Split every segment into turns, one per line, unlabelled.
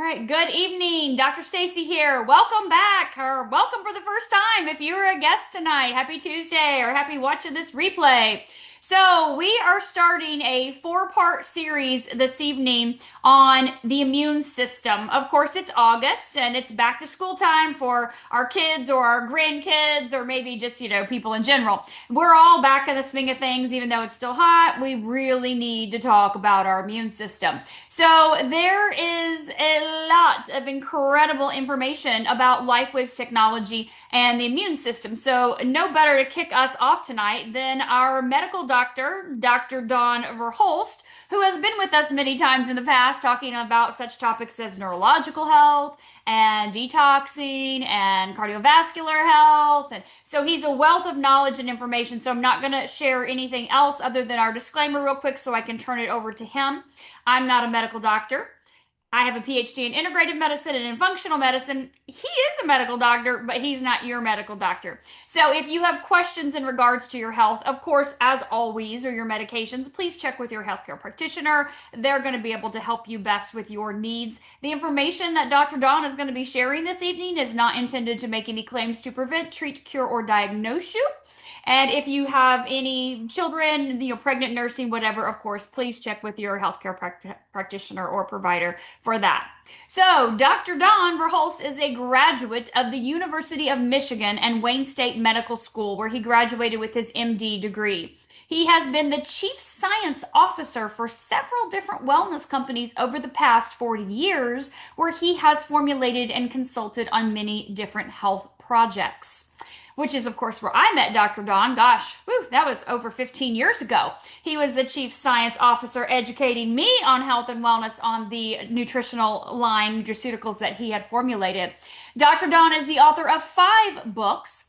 right, good evening. Dr. Stacy here. Welcome back, or welcome for the first time if you were a guest tonight. Happy Tuesday, or happy watching this replay. So, we are starting a four-part series this evening on the immune system. Of course, it's August and it's back to school time for our kids or our grandkids or maybe just, people in general. We're all back in the swing of things, even though it's still hot. We really need to talk about our immune system. So there is a lot of incredible information about LifeWave's technology and the immune system. So no better to kick us off tonight than our medical doctor, Dr. Dawn Verholst, who has been with us many times in the past talking about such topics as neurological health and detoxing and cardiovascular health. And so he's a wealth of knowledge and information. So I'm not going to share anything else other than our disclaimer real quick so I can turn it over to him. I'm not a medical doctor. I have a PhD in integrative medicine and in functional medicine. He is a medical doctor, but he's not your medical doctor. So if you have questions in regards to your health, of course, as always, or your medications, please check with your healthcare practitioner. They're going to be able to help you best with your needs. The information that Dr. Dawn is going to be sharing this evening is not intended to make any claims to prevent, treat, cure, or diagnose you. And if you have any children, pregnant, nursing, whatever, of course, please check with your healthcare practitioner or provider for that. So, Dr. Don Verholst is a graduate of the University of Michigan and Wayne State Medical School, where he graduated with his MD degree. He has been the chief science officer for several different wellness companies over the past 40 years, where he has formulated and consulted on many different health projects. Which is, of course, where I met Dr. Don. Gosh, whew, that was over 15 years ago. He was the chief science officer educating me on health and wellness on the nutritional line, nutraceuticals that he had formulated. Dr. Don is the author of 5 books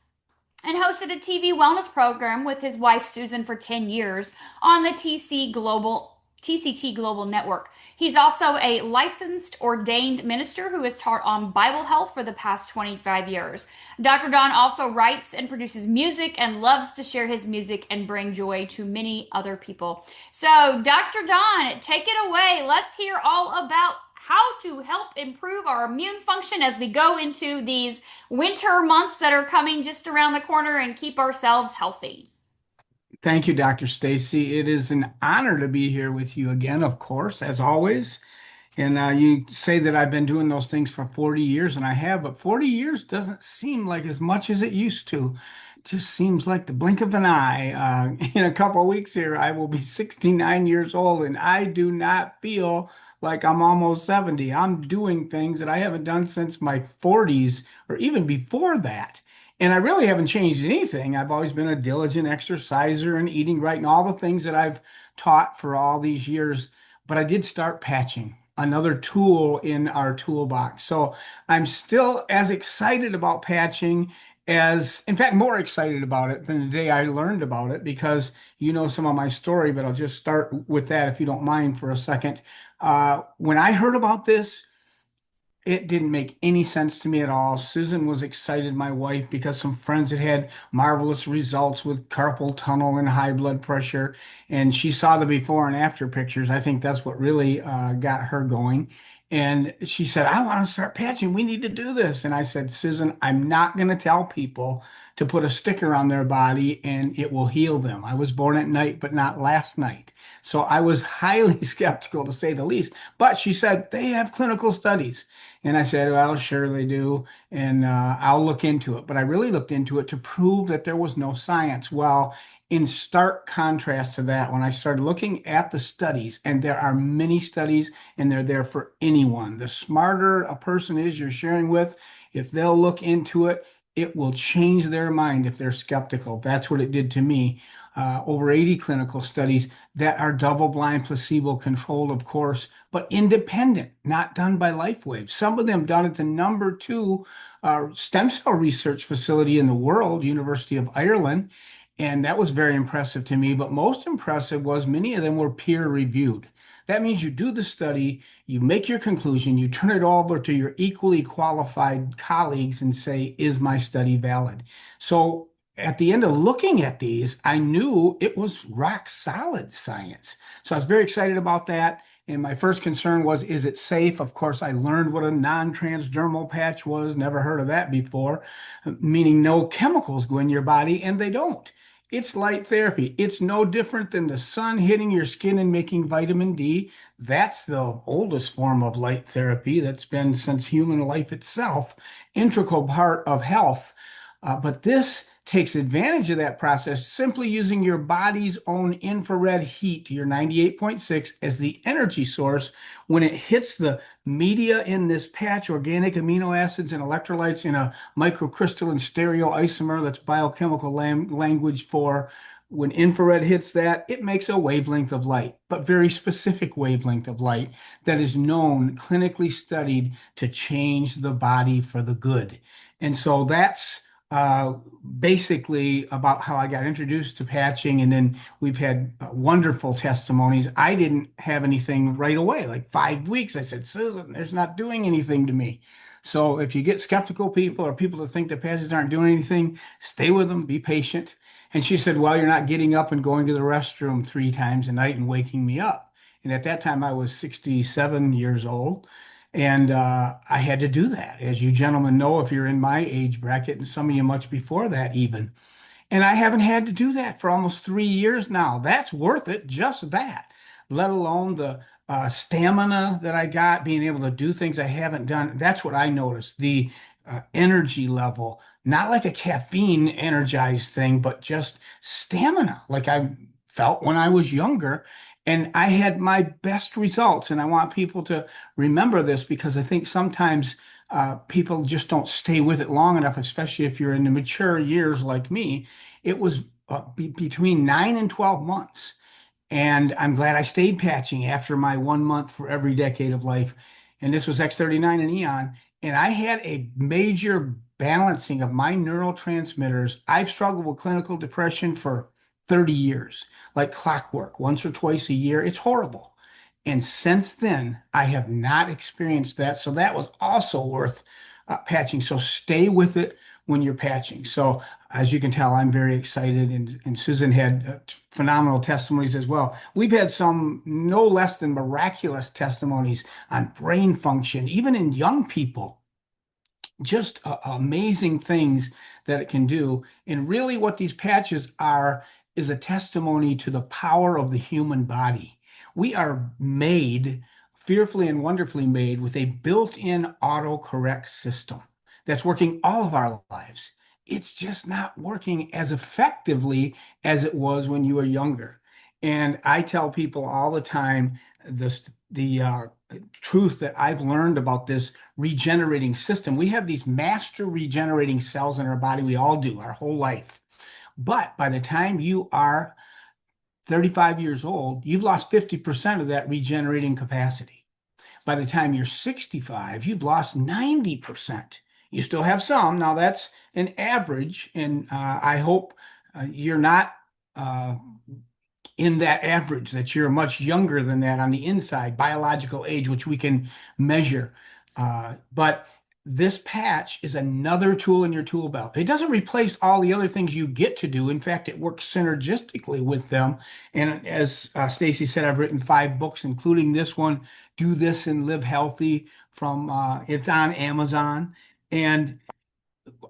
and hosted a TV wellness program with his wife Susan for 10 years on the TCT Global Network. He's also a licensed ordained minister who has taught on Bible health for the past 25 years. Dr. Don also writes and produces music and loves to share his music and bring joy to many other people. So, Dr. Don, take it away. Let's hear all about how to help improve our immune function as we go into these winter months that are coming just around the corner and keep ourselves healthy.
Thank you, Dr. Stacy. It is an honor to be here with you again, of course, as always. And you say that I've been doing those things for 40 years, and I have, but 40 years doesn't seem like as much as it used to. It just seems like the blink of an eye. In a couple of weeks here, I will be 69 years old, and I do not feel like I'm almost 70. I'm doing things that I haven't done since my 40s or even before that. And I really haven't changed anything. I've always been a diligent exerciser and eating right and all the things that I've taught for all these years. But I did start patching, another tool in our toolbox. So I'm still as excited about patching as, in fact, more excited about it than the day I learned about it because you know some of my story, but I'll just start with that if you don't mind for a second. When I heard about this, it didn't make any sense to me at all. Susan was excited, my wife, because some friends had marvelous results with carpal tunnel and high blood pressure. And she saw the before and after pictures. I think that's what really got her going. And she said, I want to start patching. We need to do this. And I said, Susan, I'm not going to tell people to put a sticker on their body and it will heal them. I was born at night, but not last night. So I was highly skeptical to say the least. But she said, they have clinical studies. And I said, well, sure they do. And I'll look into it. But I really looked into it to prove that there was no science. Well, in stark contrast to that, when I started looking at the studies, and there are many studies and they're there for anyone. The smarter a person is you're sharing with, if they'll look into it, it will change their mind if they're skeptical. That's what it did to me. Over 80 clinical studies that are double-blind, placebo-controlled, of course, but independent, not done by LifeWave. Some of them done at the #2 stem cell research facility in the world, University of Ireland, and that was very impressive to me. But most impressive was many of them were peer-reviewed. That means you do the study, you make your conclusion, you turn it over to your equally qualified colleagues and say, is my study valid? So at the end of looking at these, I knew it was rock solid science. So I was very excited about that. And my first concern was, is it safe? Of course, I learned what a non-transdermal patch was, never heard of that before, meaning no chemicals go in your body, and they don't. It's light therapy. It's no different than the sun hitting your skin and making vitamin D. That's the oldest form of light therapy that's been since human life itself, integral part of health. But this takes advantage of that process simply using your body's own infrared heat, your 98.6, as the energy source. When it hits the media in this patch, organic amino acids and electrolytes in a microcrystalline stereoisomer, that's biochemical language for when infrared hits that, it makes a wavelength of light, but very specific wavelength of light that is known, clinically studied to change the body for the good. And so that's uh, basically about how I got introduced to patching. And then we've had wonderful testimonies. I didn't have anything right away, like 5 weeks. I said, Susan, there's not doing anything to me. So if you get skeptical people or people that think the patches aren't doing anything, stay with them, be patient. And she said, well, you're not getting up and going to the restroom 3 times a night and waking me up. And at that time, I was 67 years old. And I had to do that. As you gentlemen know, if you're in my age bracket, and some of you much before that even. And I haven't had to do that for almost 3 years now. That's worth it, just that, let alone the stamina that I got, being able to do things I haven't done. That's what I noticed. The energy level, not like a caffeine energized thing, but just stamina, like I felt when I was younger. And I had my best results. And I want people to remember this because I think sometimes people just don't stay with it long enough, especially if you're in the mature years like me. It was between 9 and 12 months. And I'm glad I stayed patching after my 1 month for every decade of life. And this was X39 and Aeon. And I had a major balancing of my neurotransmitters. I've struggled with clinical depression for 30 years, like clockwork, once or twice a year. It's horrible. And since then, I have not experienced that. So that was also worth patching. So stay with it when you're patching. So as you can tell, I'm very excited. And Susan had phenomenal testimonies as well. We've had some no less than miraculous testimonies on brain function, even in young people, just amazing things that it can do. And really, what these patches are is a testimony to the power of the human body. We are made, fearfully and wonderfully made, with a built-in autocorrect system that's working all of our lives. It's just not working as effectively as it was when you were younger. And I tell people all the time the truth that I've learned about this regenerating system. We have these master regenerating cells in our body. We all do our whole life. But by the time you are 35 years old, you've lost 50% of that regenerating capacity. By the time you're 65, you've lost 90%. You still have some. Now that's an average, and I hope you're not in that average, that you're much younger than that on the inside, biological age, which we can measure. But this patch is another tool in your tool belt. It doesn't replace all the other things you get to do. In fact, it works synergistically with them. And as Stacy said, I've written 5 books, including this one, Do This and Live Healthy, from it's on Amazon. And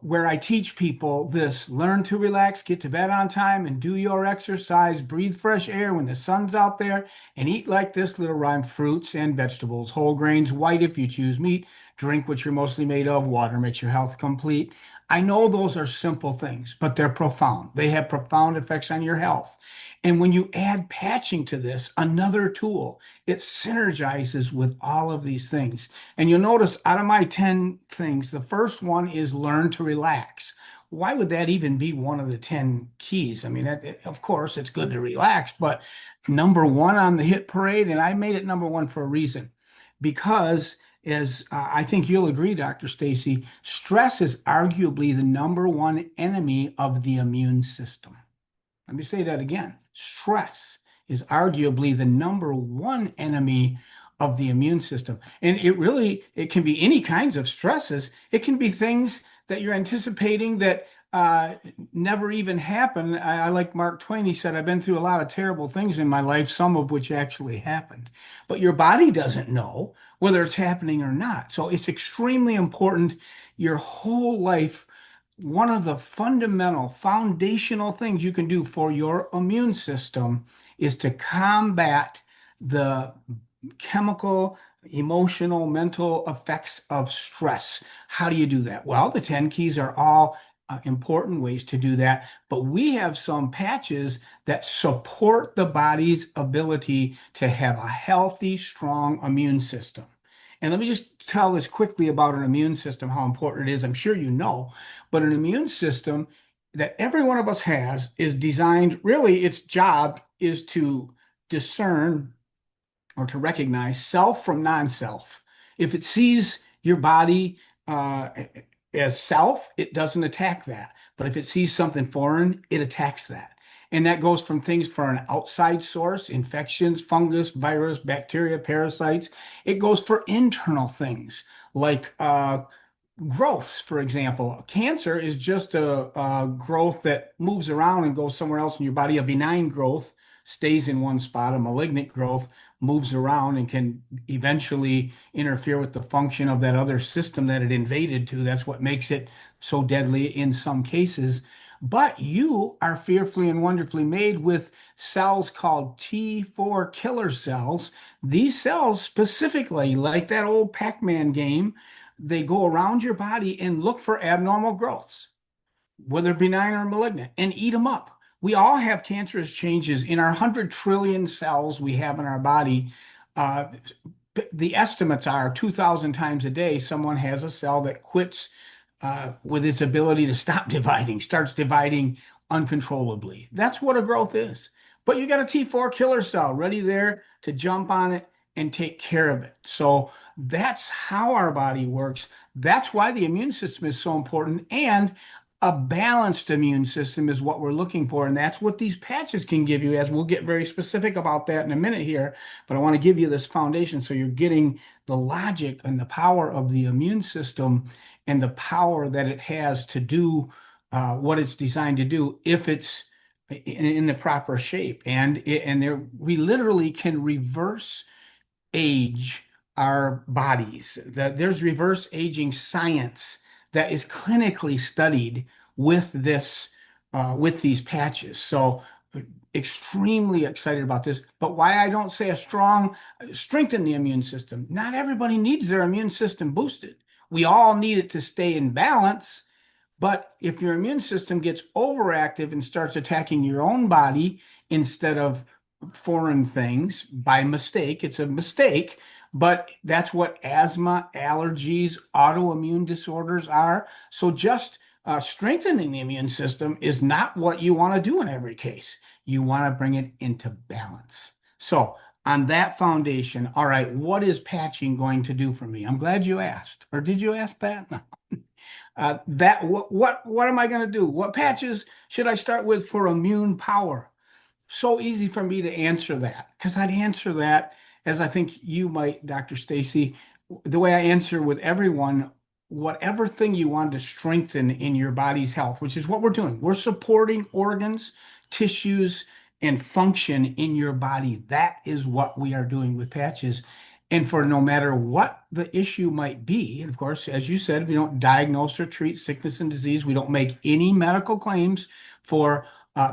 where I teach people this: learn to relax, get to bed on time, and do your exercise, breathe fresh air when the sun's out there, and eat like this little rhyme: fruits and vegetables, whole grains, white if you choose meat, drink what you're mostly made of, water makes your health complete. I know those are simple things, but they're profound. They have profound effects on your health. And when you add patching to this, another tool, it synergizes with all of these things. And you'll notice out of my 10 things, the first one is learn to relax. Why would that even be one of the 10 keys? I mean, of course, it's good to relax, but number one on the hit parade, and I made it number one for a reason, because as I think you'll agree, Dr. Stacy, stress is arguably the number one enemy of the immune system. Let me say that again. Stress is arguably the number one enemy of the immune system. And it can be any kinds of stresses. It can be things that you're anticipating that uh, never even happen. I like Mark Twain. He said, I've been through a lot of terrible things in my life, some of which actually happened. But your body doesn't know whether it's happening or not. So it's extremely important your whole life. One of the fundamental, foundational things you can do for your immune system is to combat the chemical, emotional, mental effects of stress. How do you do that? Well, the 10 keys are all important ways to do that, but we have some patches that support the body's ability to have a healthy, strong immune system. And let me just tell this quickly about an immune system, how important it is. I'm sure you know, but an immune system that every one of us has is designed, really, its job is to discern or to recognize self from non-self. If it sees your body as self, it doesn't attack that. But if it sees something foreign, it attacks that. And that goes from things for an outside source, infections, fungus, virus, bacteria, parasites. It goes for internal things like growths, for example. Cancer is just a growth that moves around and goes somewhere else in your body. A benign growth stays in one spot. A malignant growth moves around and can eventually interfere with the function of that other system that it invaded to. That's what makes it so deadly in some cases. But you are fearfully and wonderfully made with cells called T4 killer cells. These cells specifically, like that old Pac-Man game, they go around your body and look for abnormal growths, whether benign or malignant, and eat them up. We all have cancerous changes in our 100 trillion cells we have in our body. Uh, the estimates are 2,000 times a day, someone has a cell that quits with its ability to stop dividing, starts dividing uncontrollably. That's what a growth is. But you got a T4 killer cell ready there to jump on it and take care of it. So that's how our body works. That's why the immune system is so important. And a balanced immune system is what we're looking for. And that's what these patches can give you, as we'll get very specific about that in a minute here. But I want to give you this foundation so you're getting the logic and the power of the immune system and the power that it has to do what it's designed to do if it's in the proper shape. We literally can reverse age our bodies. There's reverse aging science that is clinically studied with with these patches. So extremely excited about this. But why I don't say a strong strengthen the immune system. Not everybody needs their immune system boosted. We all need it to stay in balance. But if your immune system gets overactive and starts attacking your own body instead of foreign things by mistake, it's a mistake, but that's what asthma, allergies, autoimmune disorders are. So just strengthening the immune system is not what you want to do in every case. You want to bring it into balance. So on that foundation, all right, what is patching going to do for me? I'm glad you asked. Or did you ask that? No. What am I going to do? What patches should I start with for immune power? So easy for me to answer that because I'd answer that as I think you might, Dr. Stacy, the way I answer with everyone, whatever thing you want to strengthen in your body's health, which is what we're doing. We're supporting organs, tissues, and function in your body. That is what we are doing with patches. And for no matter what the issue might be, and of course, as you said, we don't diagnose or treat sickness and disease. We don't make any medical claims for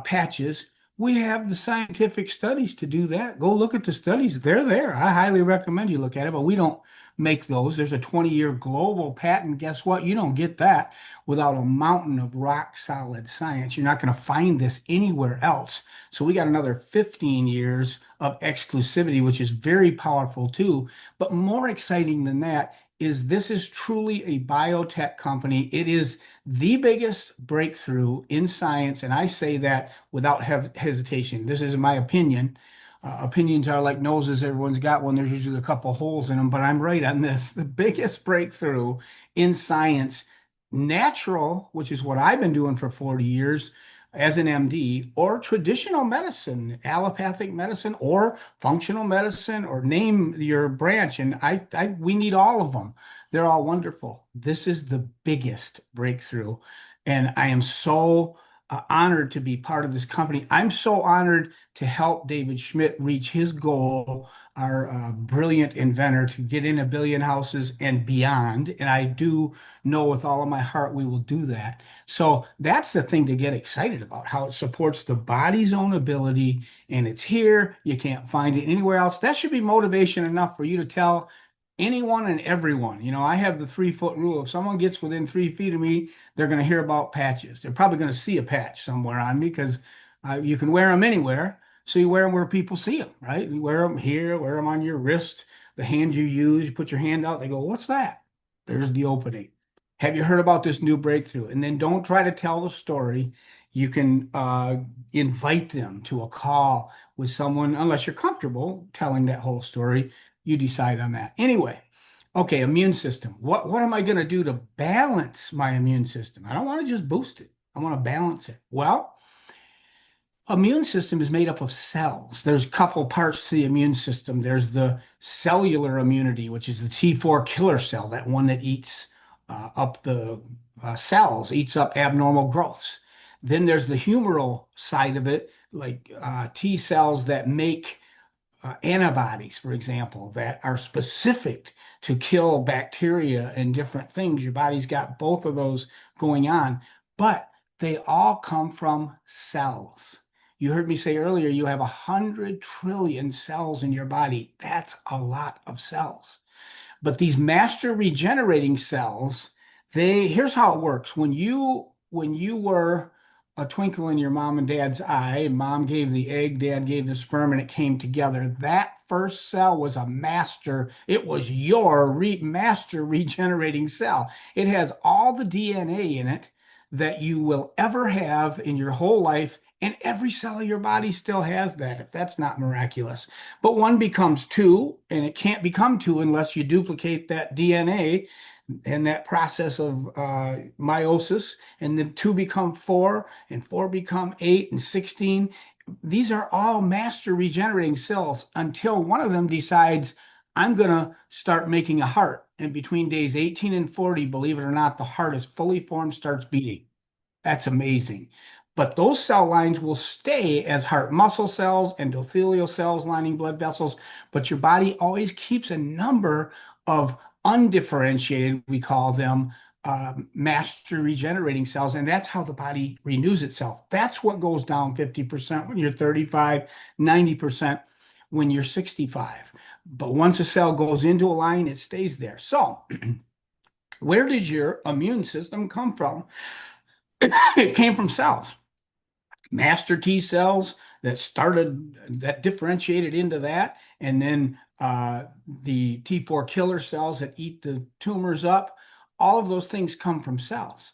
patches. We have the scientific studies to do that. Go look at the studies. They're there. I highly recommend you look at it, but we don't make those. There's a 20-year global patent. Guess what? You don't get that without a mountain of rock solid science. You're not going to find this anywhere else. So we got another 15 years of exclusivity, which is very powerful too. But more exciting than that is this is truly a biotech company. It is the biggest breakthrough in science, and I say that without hesitation. This is my opinion. Opinions are like noses. Everyone's got one. There's usually a couple holes in them, but I'm right on this. The biggest breakthrough in science, natural, which is what I've been doing for 40 years as an MD, or traditional medicine, allopathic medicine, or functional medicine, or name your branch. And we need all of them. They're all wonderful. This is the biggest breakthrough. And I am so honored to be part of this company. I'm so honored to help David Schmidt reach his goal, our brilliant inventor, to get in 1 billion houses and beyond. And I do know with all of my heart we will do that. So that's the thing to get excited about, how it supports the body's own ability, and it's here. You can't find it anywhere else. That should be motivation enough for you to tell anyone and everyone. I have the 3 foot rule. If someone gets within 3 feet of me, they're going to hear about patches. They're probably going to see a patch somewhere on me because you can wear them anywhere. So you wear them where people see them, right? You wear them here, wear them on your wrist, the hand you use. You put your hand out, they go, "What's that?" There's the opening. Have you heard about this new breakthrough? And then don't try to tell the story. You can invite them to a call with someone, unless you're comfortable telling that whole story. You decide on that. Anyway, okay, immune system. What am I going to do to balance my immune system? I don't want to just boost it. I want to balance it. Well, immune system is made up of cells. There's a couple parts to the immune system. There's the cellular immunity, which is the T4 killer cell, that one that eats up the cells, eats up abnormal growths. Then there's the humoral side of it, like T cells that make antibodies, for example, that are specific to kill bacteria and different things. Your body's got both of those going on, but they all come from cells. You heard me say earlier, you have 100 trillion cells in your body. That's a lot of cells. But these master regenerating cells, here's how it works. When you were a twinkle in your mom and dad's eye, mom gave the egg, dad gave the sperm, and it came together. That first cell was a master. It was your master regenerating cell. It has all the DNA in it that you will ever have in your whole life, and every cell of your body still has that, if that's not miraculous. But one becomes two, and it can't become two unless you duplicate that DNA and that process of meiosis, and then two become four, and four become 8 and 16. These are all master regenerating cells until one of them decides, I'm going to start making a heart. And between days 18 and 40, believe it or not, the heart is fully formed, starts beating. That's amazing. But those cell lines will stay as heart muscle cells, endothelial cells lining blood vessels, but your body always keeps a number of undifferentiated, we call them, master regenerating cells, and that's how the body renews itself. That's what goes down 50% when you're 35, 90% when you're 65. But once a cell goes into a line, it stays there. So, where did your immune system come from? It came from cells. Master T cells that differentiated into that, and then the T4 killer cells that eat the tumors up. All of those things come from cells,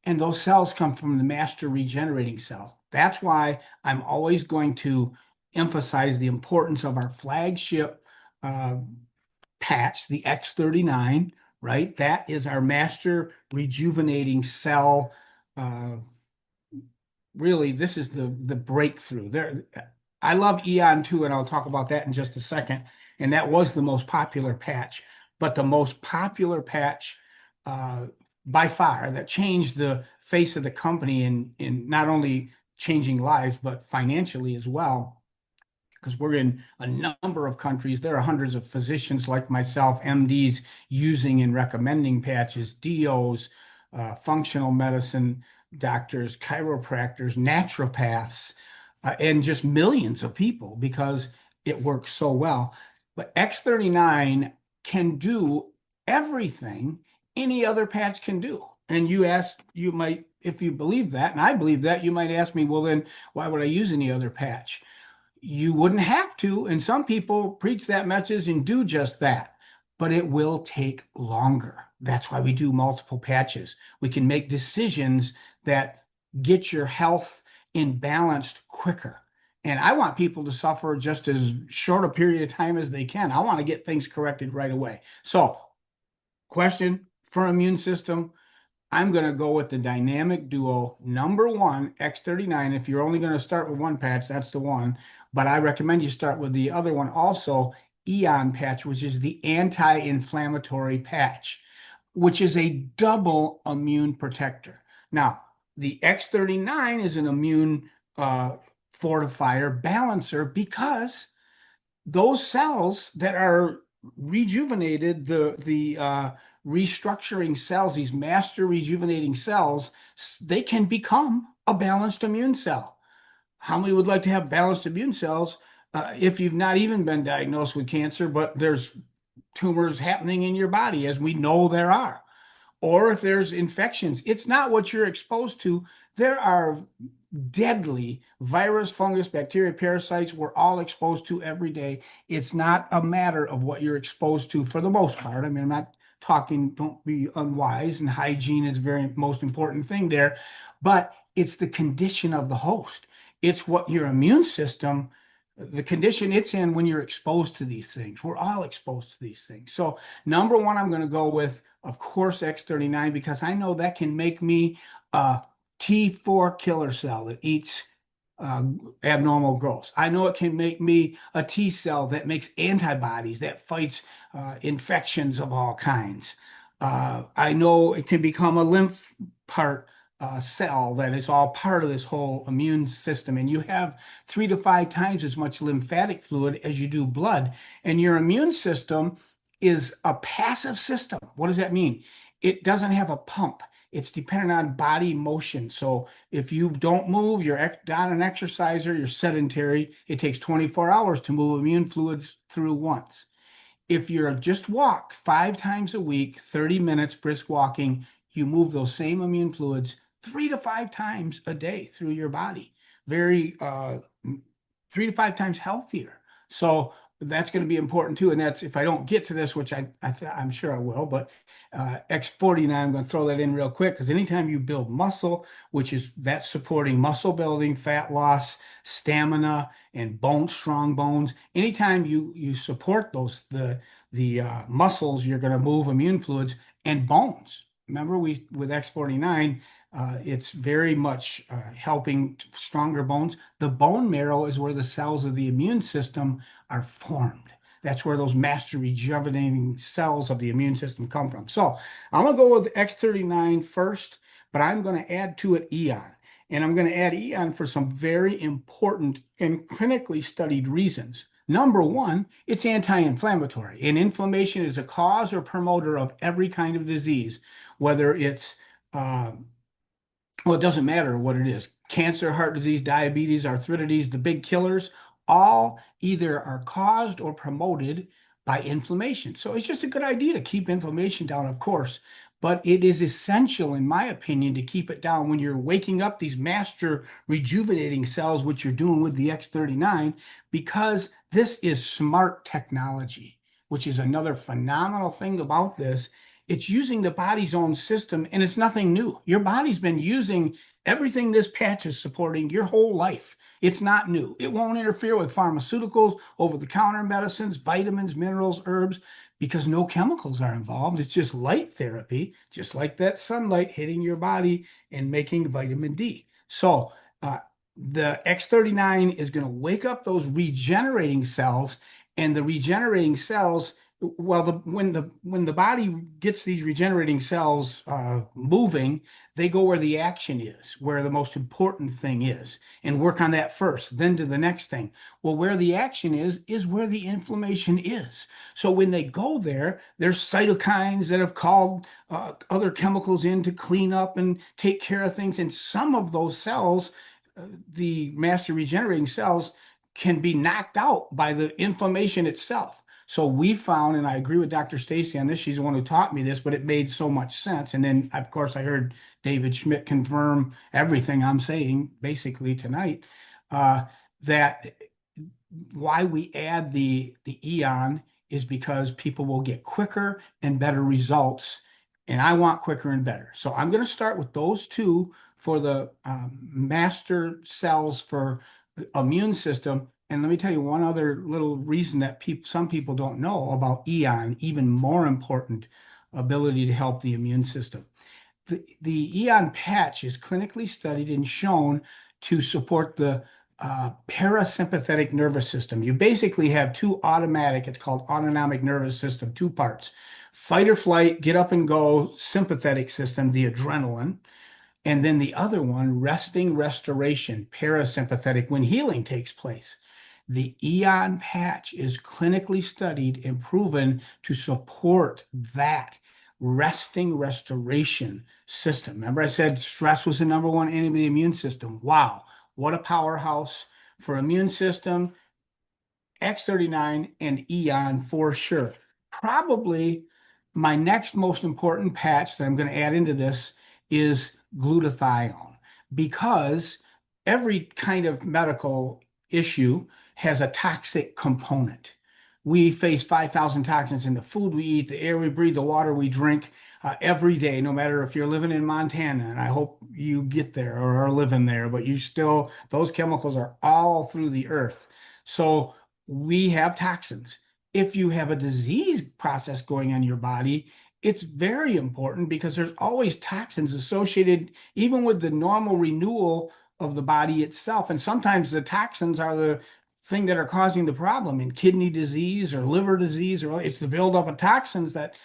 and those cells come from the master regenerating cell. That's why I'm always going to emphasize the importance of our flagship patch, the X39, right? That is our master rejuvenating cell. Really, this is the breakthrough. I love Aeon too, and I'll talk about that in just a second. And that was the most popular patch, but the most popular patch by far that changed the face of the company in not only changing lives, but financially as well, because we're in a number of countries. There are hundreds of physicians like myself, MDs, using and recommending patches, DOs, functional medicine doctors, chiropractors, naturopaths, and just millions of people because it works so well. But X39 can do everything any other patch can do. And you might, if you believe that, and I believe that, you might ask me, well, then why would I use any other patch? You wouldn't have to, and some people preach that message and do just that, but it will take longer. That's why we do multiple patches. We can make decisions that get your health in balanced quicker. And I want people to suffer just as short a period of time as they can. I want to get things corrected right away. So, question for immune system, I'm going to go with the dynamic duo number one, X39. If you're only going to start with one patch, that's the one. But I recommend you start with the other one also, Aeon patch, which is the anti-inflammatory patch, which is a double immune protector. Now, The X39 is an immune uh, fortifier balancer because those cells that are rejuvenated, the restructuring cells, these master rejuvenating cells, they can become a balanced immune cell. How many would like to have balanced immune cells if you've not even been diagnosed with cancer, but there's tumors happening in your body, as we know there are? Or if there's infections, it's not what you're exposed to. There are deadly virus, fungus, bacteria, parasites we're all exposed to every day. It's not a matter of what you're exposed to for the most part. I mean, I'm not talking, don't be unwise, and hygiene is the very most important thing there, but it's the condition of the host. It's what your immune system, the condition it's in when you're exposed to these things. We're all exposed to these things. So, number one, I'm going to go with, of course, X39 because I know that can make me a T4 killer cell that eats uh, abnormal growths. I know it can make me a T cell that makes antibodies that fights infections of all kinds. I know it can become a lymph part cell that is all part of this whole immune system. And you have 3 to 5 times as much lymphatic fluid as you do blood. And your immune system is a passive system. What does that mean? It doesn't have a pump. It's dependent on body motion. So if you don't move, you're not an exerciser, you're sedentary, it takes 24 hours to move immune fluids through once. If you're just walk 5 times a week, 30 minutes brisk walking, you move those same immune fluids 3 to 5 times a day through your body. Very 3 to 5 times healthier. So that's going to be important too. And that's if I don't get to this, which I'm sure I will, but X49, I'm going to throw that in real quick because anytime you build muscle, which is that's supporting muscle building, fat loss, stamina, and strong bones. Anytime you support those the muscles, you're going to move immune fluids and bones. Remember, we with X49, it's very much helping stronger bones. The bone marrow is where the cells of the immune system are formed. That's where those master rejuvenating cells of the immune system come from. So I'm going to go with X39 first, but I'm going to add to it Aeon. And I'm going to add Aeon for some very important and clinically studied reasons. Number one, it's anti-inflammatory, and inflammation is a cause or promoter of every kind of disease, whether it's uh, well, it doesn't matter what it is. Cancer, heart disease, diabetes, arthritis, the big killers, all either are caused or promoted by inflammation. So it's just a good idea to keep inflammation down, of course, but it is essential, in my opinion, to keep it down when you're waking up these master rejuvenating cells, which you're doing with the X39, because this is smart technology, which is another phenomenal thing about this. It's using the body's own system, and it's nothing new. Your body's been using everything this patch is supporting your whole life. It's not new. It won't interfere with pharmaceuticals, over-the-counter medicines, vitamins, minerals, herbs, because no chemicals are involved. It's just light therapy, just like that sunlight hitting your body and making vitamin D. So the X39 is going to wake up those regenerating cells, and the regenerating cells, well, when the body gets these regenerating cells moving, they go where the action is, where the most important thing is, and work on that first, then to the next thing. Well, where the action is where the inflammation is. So when they go there, there's cytokines that have called other chemicals in to clean up and take care of things, and some of those cells, the master regenerating cells, can be knocked out by the inflammation itself. So we found, and I agree with Dr. Stacy on this, she's the one who taught me this, but it made so much sense. And then, of course, I heard David Schmidt confirm everything I'm saying basically tonight, uh, that why we add the Aeon is because people will get quicker and better results. And I want quicker and better. So I'm going to start with those two for the master cells for the immune system. And let me tell you one other little reason that some people don't know about Aeon, even more important ability to help the immune system. The Aeon patch is clinically studied and shown to support the parasympathetic nervous system. You basically have two automatic, it's called autonomic nervous system, two parts. Fight or flight, get up and go, sympathetic system, the adrenaline, And then the other one, resting restoration, parasympathetic, when healing takes place. The Aeon patch is clinically studied and proven to support that resting restoration system. Remember, I said stress was the number one enemy of the immune system. Wow, what a powerhouse for immune system. X39 and Aeon for sure. Probably my next most important patch that I'm going to add into this is glutathione because every kind of medical issue has a toxic component. We face 5,000 toxins in the food we eat, the air we breathe, the water we drink every day, no matter if you're living in Montana, and I hope you get there or are living there, but you still, those chemicals are all through the earth. So we have toxins. If you have a disease process going on in your body, it's very important because there's always toxins associated, even with the normal renewal of the body itself. And sometimes the toxins are the thing that are causing the problem in kidney disease or liver disease, or it's the buildup of toxins that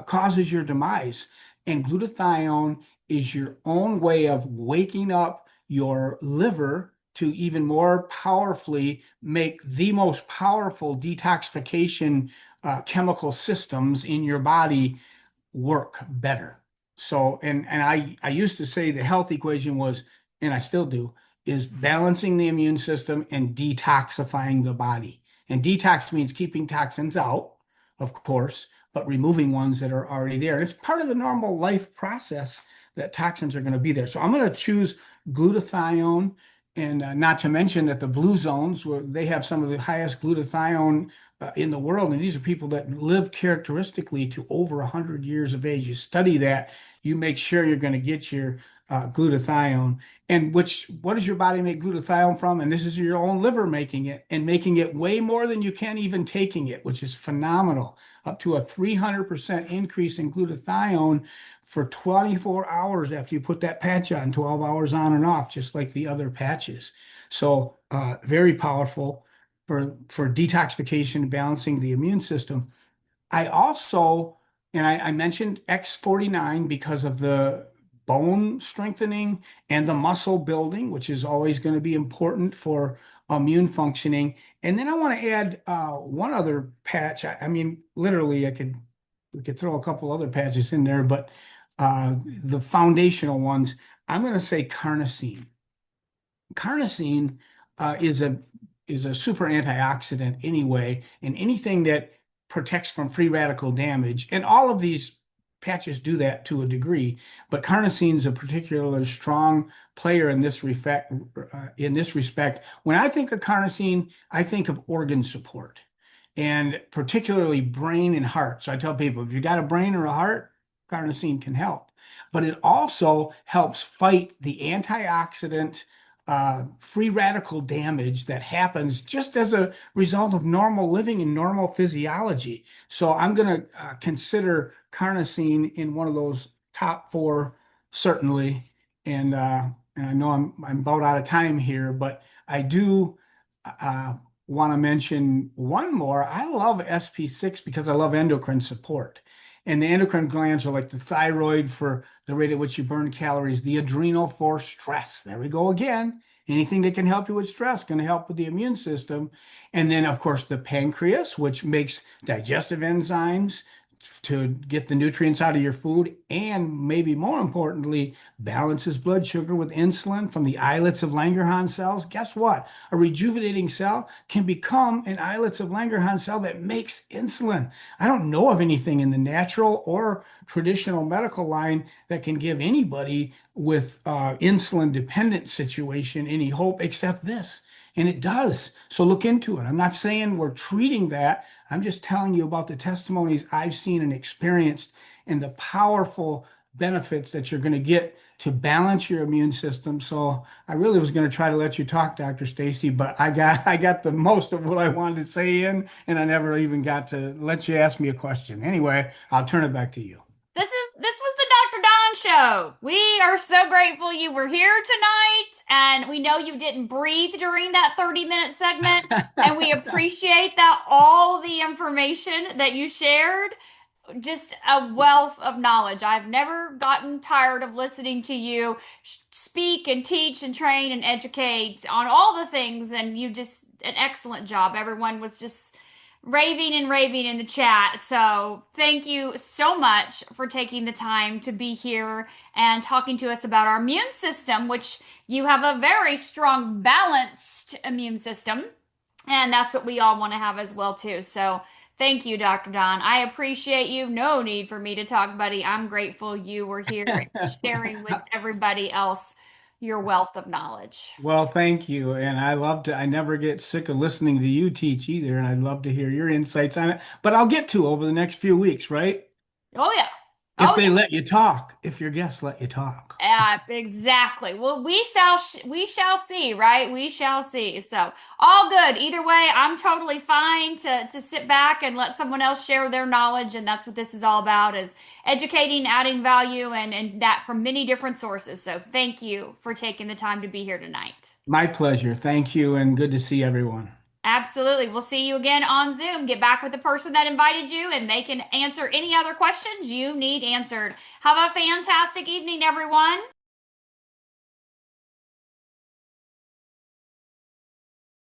causes your demise. And glutathione is your own way of waking up your liver to even more powerfully make the most powerful detoxification chemical systems in your body work better. So, and I used to say the health equation was, and I still do, is balancing the immune system and detoxifying the body. And detox means keeping toxins out, of course, but removing ones that are already there. And it's part of the normal life process that toxins are going to be there. So I'm going to choose glutathione, and not to mention that the blue zones, where they have some of the highest glutathione in the world, and these are people that live characteristically to over 100 years of age. You study that, you make sure you're going to get your glutathione. And what does your body make glutathione from? And this is your own liver making it, and making it way more than you can even taking it, which is phenomenal. Up to a 300% increase in glutathione for 24 hours after you put that patch on, 12 hours on and off, just like the other patches. So very powerful for detoxification, balancing the immune system. I also, and I mentioned X49 because of the bone strengthening and the muscle building, which is always going to be important for immune functioning. And then I want to add one other patch. I mean, literally, we could throw a couple other patches in there, but the foundational ones, I'm going to say carnosine. Carnosine is a super antioxidant anyway, and anything that protects from free radical damage, and all of these patches do that to a degree, but carnosine is a particularly strong player in this respect. When I think of carnosine, I think of organ support, and particularly brain and heart. So I tell people, if you got a brain or a heart, carnosine can help. But it also helps fight the antioxidant free radical damage that happens just as a result of normal living and normal physiology. So I'm going to consider carnosine in one of those top four, certainly. And I know I'm about out of time here, but I do want to mention one more. I love SP6 because I love endocrine support. And the endocrine glands are like the thyroid for the rate at which you burn calories, the adrenal for stress. There we go again. Anything that can help you with stress can help with the immune system. And then, of course, the pancreas, which makes digestive enzymes to get the nutrients out of your food, and maybe more importantly, balances blood sugar with insulin from the islets of Langerhans cells. Guess what? A rejuvenating cell can become an islets of Langerhans cell that makes insulin. I don't know of anything in the natural or traditional medical line that can give anybody with insulin dependent situation any hope except this. And it does. So look into it. I'm not saying we're treating that. I'm just telling you about the testimonies I've seen and experienced and the powerful benefits that you're going to get to balance your immune system. So I really was going to try to let you talk, Dr. Stacy, but I got the most of what I wanted to say in, and I never even got to let you ask me a question. Anyway, I'll turn it back to you.
This was the Dr. Don show. We are so grateful you were here tonight, and we know you didn't breathe during that 30-minute segment, and we appreciate that all the information that you shared. just a wealth of knowledge. I've never gotten tired of listening to you speak and teach and train and educate on all the things, and you just an excellent job. Everyone was just raving and raving in the chat. So, thank you so much for taking the time to be here and talking to us about our immune system, which you have a very strong, balanced immune system. And that's what we all want to have as well, too. So, thank you, Dr. Don. I appreciate you. No need for me to talk, buddy. I'm grateful you were here sharing with everybody else your wealth of knowledge.
Well, thank you. And I never get sick of listening to you teach either. And I'd love to hear your insights on it. But I'll get to over the next few weeks, right?
Oh, yeah.
If
Oh,
they let you talk, if your guests let you talk.
exactly. Well, we shall see, right? We shall see. So, all good. Either way, I'm totally fine to sit back and let someone else share their knowledge, and that's what this is all about is educating, adding value and that from many different sources. So, thank you for taking the time to be here tonight.
My pleasure. Thank you. And good to see everyone.
Absolutely. We'll see you again on Zoom. Get back with the person that invited you and they can answer any other questions you need answered. Have a fantastic evening, everyone.